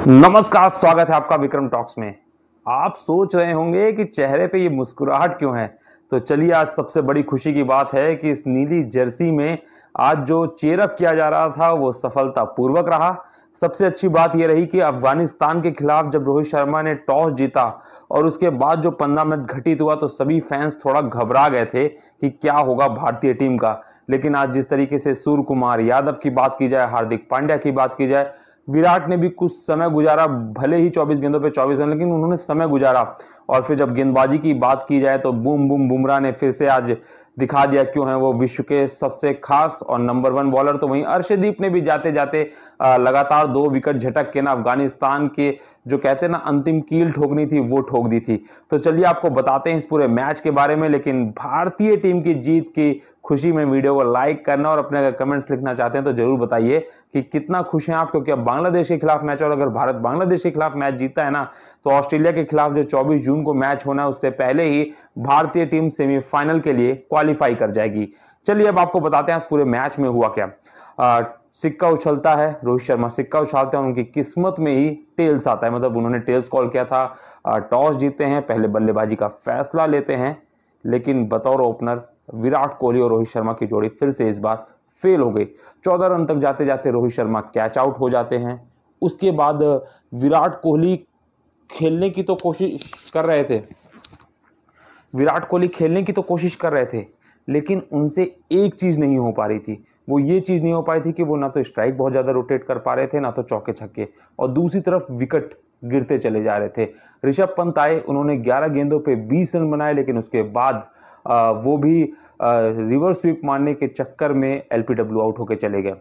नमस्कार, स्वागत है आपका विक्रम टॉक्स में। आप सोच रहे होंगे कि चेहरे पे ये मुस्कुराहट क्यों है। तो चलिए, आज सबसे बड़ी खुशी की बात है कि इस नीली जर्सी में आज जो चेयरअप किया जा रहा था वो सफलतापूर्वक रहा। सबसे अच्छी बात यह रही कि अफगानिस्तान के खिलाफ जब रोहित शर्मा ने टॉस जीता और उसके बाद जो 15 मिनट घटित हुआ तो सभी फैंस थोड़ा घबरा गए थे कि क्या होगा भारतीय टीम का। लेकिन आज जिस तरीके से सूर्य कुमार यादव की बात की जाए, हार्दिक पांड्या की बात की जाए, विराट ने भी कुछ समय गुजारा, भले ही 24 गेंदों पे 24 रन, लेकिन उन्होंने समय गुजारा। और फिर जब गेंदबाजी की बात की जाए तो बूम बूम बुमराह ने फिर से आज दिखा दिया क्यों है वो विश्व के सबसे खास और नंबर 1 बॉलर। तो वहीं अर्शदीप ने भी जाते जाते लगातार 2 विकेट झटक के ना अफगानिस्तान के जो कहते हैं ना अंतिम कील ठोकनी थी वो ठोक दी थी। तो चलिए आपको बताते हैं इस पूरे मैच के बारे में। लेकिन भारतीय टीम की जीत की खुशी में वीडियो को लाइक करना और अपने अगर कमेंट्स लिखना चाहते हैं तो जरूर बताइए कि कितना खुश हैं आप, क्योंकि अब बांग्लादेश के खिलाफ मैच, और अगर भारत बांग्लादेश के खिलाफ मैच जीता है ना तो ऑस्ट्रेलिया के खिलाफ जो 24 जून को मैच होना है उससे पहले ही भारतीय टीम सेमीफाइनल के लिए क्वालिफाई कर जाएगी। चलिए अब आपको बताते हैं इस पूरे मैच में हुआ क्या। सिक्का उछलता है, रोहित शर्मा सिक्का उछालते हैं, उनकी किस्मत में ही टेल्स आता है, मतलब उन्होंने टेल्स कॉल किया था। टॉस जीतते हैं, पहले बल्लेबाजी का फैसला लेते हैं, लेकिन बतौर ओपनर विराट कोहली और रोहित शर्मा की जोड़ी फिर से इस बार फेल हो गई। 14 रन तक जाते जाते रोहित शर्मा कैच आउट हो जाते हैं। उसके बाद विराट कोहली खेलने की तो कोशिश कर रहे थे, लेकिन उनसे एक चीज नहीं हो पा रही थी। वो ये चीज नहीं हो पाई थी कि वो ना तो स्ट्राइक बहुत ज्यादा रोटेट कर पा रहे थे, ना तो चौके छक्के, और दूसरी तरफ विकेट गिरते चले जा रहे थे। ऋषभ पंत आए, उन्होंने 11 गेंदों पे 20 रन बनाए, लेकिन उसके बाद वो भी रिवर्स स्वीप मारने के चक्कर में एलपीडब्ल्यू आउट होकर चले गए।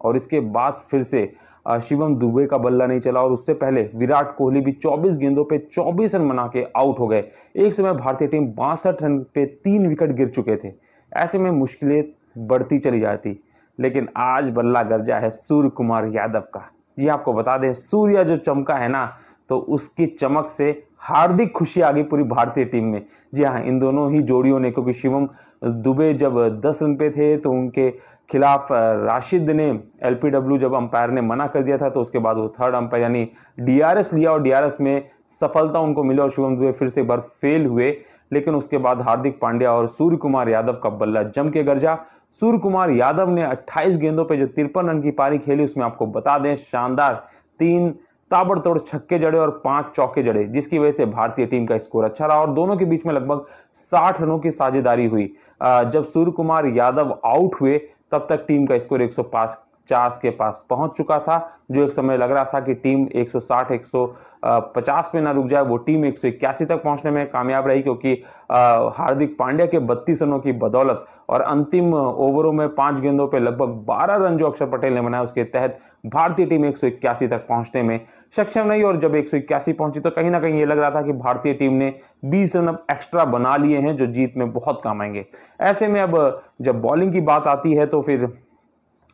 और इसके बाद फिर से शिवम दुबे का बल्ला नहीं चला, और उससे पहले विराट कोहली भी 24 गेंदों पे 24 रन बना के आउट हो गए। एक समय भारतीय टीम 62 रन पे 3 विकेट गिर चुके थे। ऐसे में मुश्किलें बढ़ती चली जाती, लेकिन आज बल्ला गरजा है सूर्य कुमार यादव का। जी आपको बता दें, सूर्य जो चमका है ना, तो उसकी चमक से हार्दिक खुशी आ गई पूरी भारतीय टीम में। जी हाँ, इन दोनों ही जोड़ियों ने, क्योंकि शिवम दुबे जब 10 रन पे थे तो उनके खिलाफ राशिद ने, एलपीडब्ल्यू जब अंपायर ने मना कर दिया था तो उसके बाद वो थर्ड अंपायर यानी डीआरएस लिया, और डीआरएस में सफलता उनको मिली और शिवम दुबे फिर से एक बार फेल हुए। लेकिन उसके बाद हार्दिक पांड्या और सूर्य कुमार यादव का बल्ला जम के गरजा। सूर्य कुमार यादव ने 28 गेंदों पे जो 53 रन की पारी खेली, उसमें आपको बता दें शानदार 3 ताबड़तोड़ छक्के जड़े और 5 चौके जड़े, जिसकी वजह से भारतीय टीम का स्कोर अच्छा रहा और दोनों के बीच में लगभग 60 रनों की साझेदारी हुई। जब सूर्य कुमार यादव आउट हुए तब तक टीम का स्कोर 150 के पास पहुंच चुका था। जो एक समय लग रहा था कि टीम 160 150 पे ना रुक जाए, वो टीम 181 तक पहुंचने में कामयाब रही, क्योंकि हार्दिक पांड्या के 32 रनों की बदौलत और अंतिम ओवरों में 5 गेंदों पे लगभग 12 रन जो अक्षर पटेल ने बनाया, उसके तहत भारतीय टीम 181 तक पहुंचने में सक्षम रही। और जब 181 पहुंची तो कहीं ना कहीं ये लग रहा था कि भारतीय टीम ने 20 रन अब एक्स्ट्रा बना लिए हैं, जो जीत में बहुत काम आएंगे। ऐसे में अब जब बॉलिंग की बात आती है तो फिर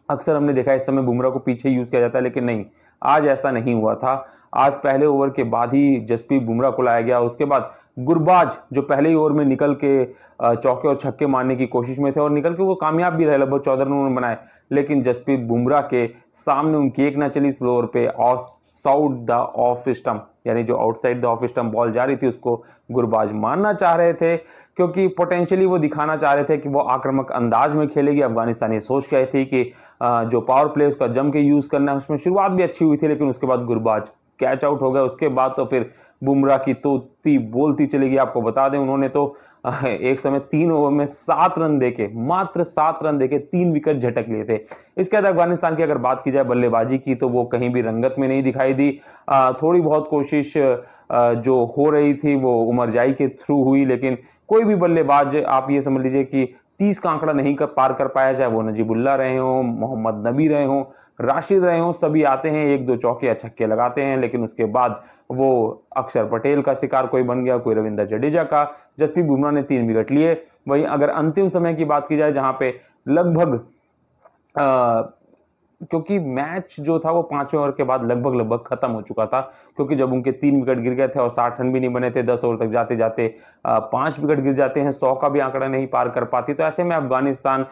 अक्सर हमने देखा इस समय बुमराह को पीछे यूज किया जाता है, लेकिन नहीं, आज ऐसा नहीं हुआ था। आज पहले ओवर के बाद ही जसप्रीत बुमराह को लाया गया। उसके बाद गुरबाज जो पहले ही ओवर में निकल के चौके और छक्के मारने की कोशिश में थे और निकल के वो कामयाब भी रहे, लगभग 14 रन उन्होंने बनाए, लेकिन जसप्रीत बुमराह के सामने उनकी एक ना चली। स्लो ओवर पे आउट द ऑफ स्टंप, यानी जो outside the off stump ball जा रही थी उसको गुरबाज मारना चाह रहे थे, क्योंकि पोटेंशियली वो दिखाना चाह रहे थे कि वो आक्रामक अंदाज में खेलेगी। अफगानिस्तान ये सोच के आई थी कि जो पावर प्ले उसका जम के यूज करना है। उसमें शुरुआत भी अच्छी हुई थी, लेकिन उसके बाद गुरबाज कैच आउट हो गया। उसके बाद तो फिर बुमराह की तोती बोलती चलेगी। आपको बता दें, उन्होंने तो एक समय 3 ओवर में 7 रन देके, मात्र 7 रन देके 3 विकेट झटक लिए थे। इसके बाद अफगानिस्तान की अगर बात की जाए बल्लेबाजी की, तो वो कहीं भी रंगत में नहीं दिखाई दी। थोड़ी बहुत कोशिश जो हो रही थी वो उमर जाई के थ्रू हुई, लेकिन कोई भी बल्लेबाज आप ये समझ लीजिए कि 30 का आंकड़ा नहीं पार कर पाया, चाहे वो नजीबुल्ला रहे हों, मोहम्मद नबी रहे हों, राशिद रहे हों, सभी आते हैं 1-2 चौके या छक्के लगाते हैं, लेकिन उसके बाद वो अक्षर पटेल का शिकार कोई बन गया, कोई रविंद्र जडेजा का। जसप्रीत बुमराह ने 3 विकेट लिए। वहीं अगर अंतिम समय की बात की जाए, जहां पे लगभग क्योंकि मैच जो था वो 5वें ओवर के बाद लगभग खत्म हो चुका था, क्योंकि जब उनके 3 विकेट गिर गए थे और 60 रन भी नहीं बने थे, 10 ओवर तक जाते जाते 5 विकेट गिर जाते हैं, 100 का भी आंकड़ा नहीं पार कर पाती। तो ऐसे में अफगानिस्तान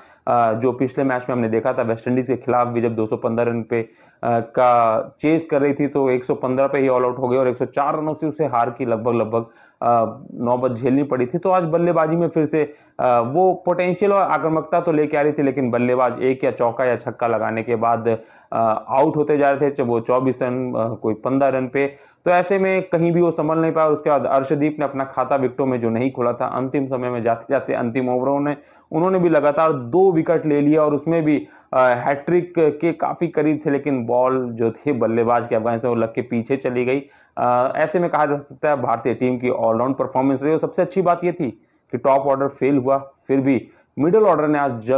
जो पिछले मैच में हमने देखा था वेस्टइंडीज के खिलाफ भी, जब 215 रन पे का चेस कर रही थी तो 115 पे ही ऑल आउट हो गई और 104 रनों से उसे हार की लगभग नौबत झेलनी पड़ी थी। तो आज बल्लेबाजी में फिर से वो पोटेंशियल और आक्रामकता तो लेके आ रही थी, लेकिन बल्लेबाज एक या चौका या छक्का लगाने के बाद आउट होते जा रहे थे, वो 24 रन कोई 15 रन पे। तो ऐसे में कहीं भी वो संभल नहीं पाया। उसके बाद अर्शदीप ने अपना खाता विकेटों में जो नहीं खोला था, अंतिम समय में जाते जाते अंतिम ओवरों में उन्होंने भी लगातार 2 विकेट ले लिया और उसमें भी हैट्रिक के काफी करीब थे, लेकिन बॉल जो थी बल्लेबाज के अफगानिस्तान वो लग के पीछे चली गई। ऐसे में कहा जा सकता है भारतीय टीम की ऑलराउंड परफॉर्मेंस रही। और सबसे अच्छी बात यह थी कि टॉप ऑर्डर फेल हुआ, फिर भी मिडिल ऑर्डर ने आज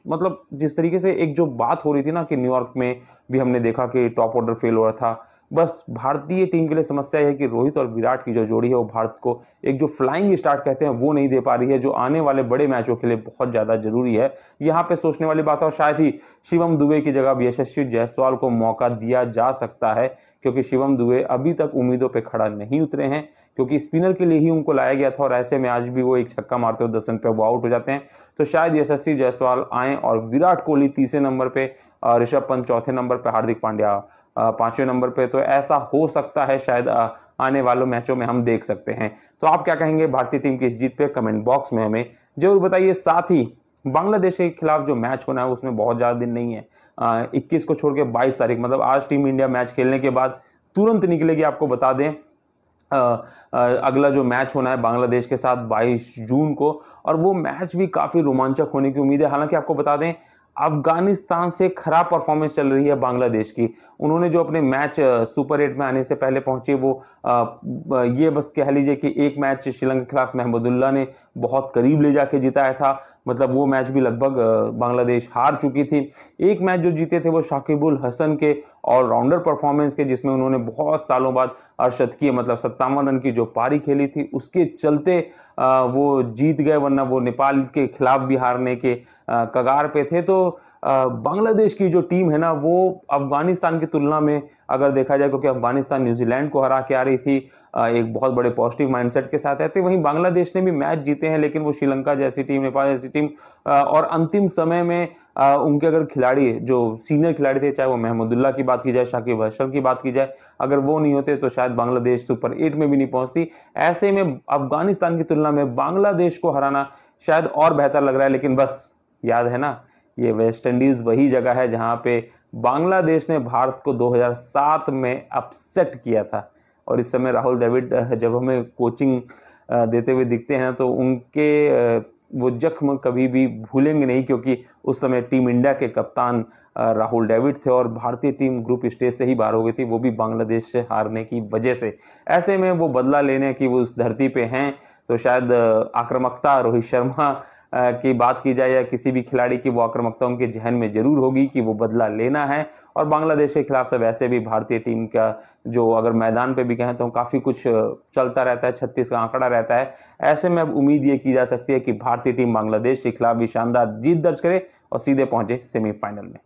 मतलब जिस तरीके से एक जो बात हो रही थी ना कि न्यूयॉर्क में भी हमने देखा कि टॉप ऑर्डर फेल हो रहा था, बस भारतीय टीम के लिए समस्या है कि रोहित और विराट की जो जोड़ी है वो भारत को एक जो फ्लाइंग स्टार्ट कहते हैं वो नहीं दे पा रही है, जो आने वाले बड़े मैचों के लिए बहुत ज़्यादा जरूरी है। यहाँ पे सोचने वाली बात है, और शायद ही शिवम दुबे की जगह यशस्वी जायसवाल को मौका दिया जा सकता है, क्योंकि शिवम दुबे अभी तक उम्मीदों पर खड़ा नहीं उतरे हैं, क्योंकि स्पिनर के लिए ही उनको लाया गया था और ऐसे में आज भी वो एक छक्का मारते हो 10 रन पे वो आउट हो जाते हैं। तो शायद यशस्वी जायसवाल आए और विराट कोहली तीसरे नंबर पे, ऋषभ पंत चौथे नंबर पे, हार्दिक पांड्या 5वें नंबर पे। तो ऐसा हो सकता है, शायद आने वालों मैचों में हम देख सकते हैं। तो आप क्या कहेंगे भारतीय टीम की इस जीत पे, कमेंट बॉक्स में हमें जरूर बताइए। साथ ही बांग्लादेश के खिलाफ जो मैच होना है उसमें बहुत ज़्यादा दिन नहीं है, 21 को छोड़ के 22 तारीख, मतलब आज टीम इंडिया मैच खेलने के बाद तुरंत निकलेगी। आपको बता दें अगला जो मैच होना है बांग्लादेश के साथ 22 जून को, और वो मैच भी काफ़ी रोमांचक होने की उम्मीद है। हालांकि आपको बता दें अफगानिस्तान से खराब परफॉर्मेंस चल रही है बांग्लादेश की। उन्होंने जो अपने मैच सुपर 8 में आने से पहले पहुंचे, वो ये बस कह लीजिए कि एक मैच श्रीलंका के खिलाफ महमूदुल्लाह ने बहुत करीब ले जाके जिताया था, मतलब वो मैच भी लगभग बांग्लादेश हार चुकी थी। एक मैच जो जीते थे वो शाकिबुल हसन के ऑलराउंडर परफॉर्मेंस के, जिसमें उन्होंने बहुत सालों बाद अर्शतकीय मतलब 57 रन की जो पारी खेली थी उसके चलते वो जीत गए, वरना वो नेपाल के खिलाफ भी हारने के कगार पे थे। तो बांग्लादेश की जो टीम है ना वो अफगानिस्तान की तुलना में अगर देखा जाए, क्योंकि अफगानिस्तान न्यूजीलैंड को हरा के आ रही थी एक बहुत बड़े पॉजिटिव माइंडसेट के साथ रहते, वहीं बांग्लादेश ने भी मैच जीते हैं, लेकिन वो श्रीलंका जैसी टीम, नेपाल जैसी टीम और अंतिम समय में उनके अगर खिलाड़ी जो सीनियर खिलाड़ी थे, चाहे वो महमूदुल्लाह की बात की जाए, शाकिब अल की बात की जाए, अगर वो नहीं होते तो शायद बांग्लादेश सुपर 8 में भी नहीं पहुंचती। ऐसे में अफगानिस्तान की तुलना में बांग्लादेश को हराना शायद और बेहतर लग रहा है। लेकिन बस याद है ना, ये वेस्ट इंडीज वही जगह है जहां पे बांग्लादेश ने भारत को 2007 में अपसेट किया था। और इस समय राहुल द्रविड़ जब हमें कोचिंग देते हुए दिखते हैं तो उनके वो जख्म कभी भी भूलेंगे नहीं, क्योंकि उस समय टीम इंडिया के कप्तान राहुल द्रविड़ थे और भारतीय टीम ग्रुप स्टेज से ही बाहर हो गई थी, वो भी बांग्लादेश से हारने की वजह से। ऐसे में वो बदला लेने की वो उस धरती पे हैं, तो शायद आक्रामकता रोहित शर्मा की बात की जाए या किसी भी खिलाड़ी की, वो आक्रामकता उनके जहन में जरूर होगी कि वो बदला लेना है। और बांग्लादेश के खिलाफ तो वैसे भी भारतीय टीम का जो अगर मैदान पे भी कहें तो काफ़ी कुछ चलता रहता है, 36 का आंकड़ा रहता है। ऐसे में अब उम्मीद ये की जा सकती है कि भारतीय टीम बांग्लादेश के खिलाफ भी शानदार जीत दर्ज करे और सीधे पहुंचे सेमीफाइनल में।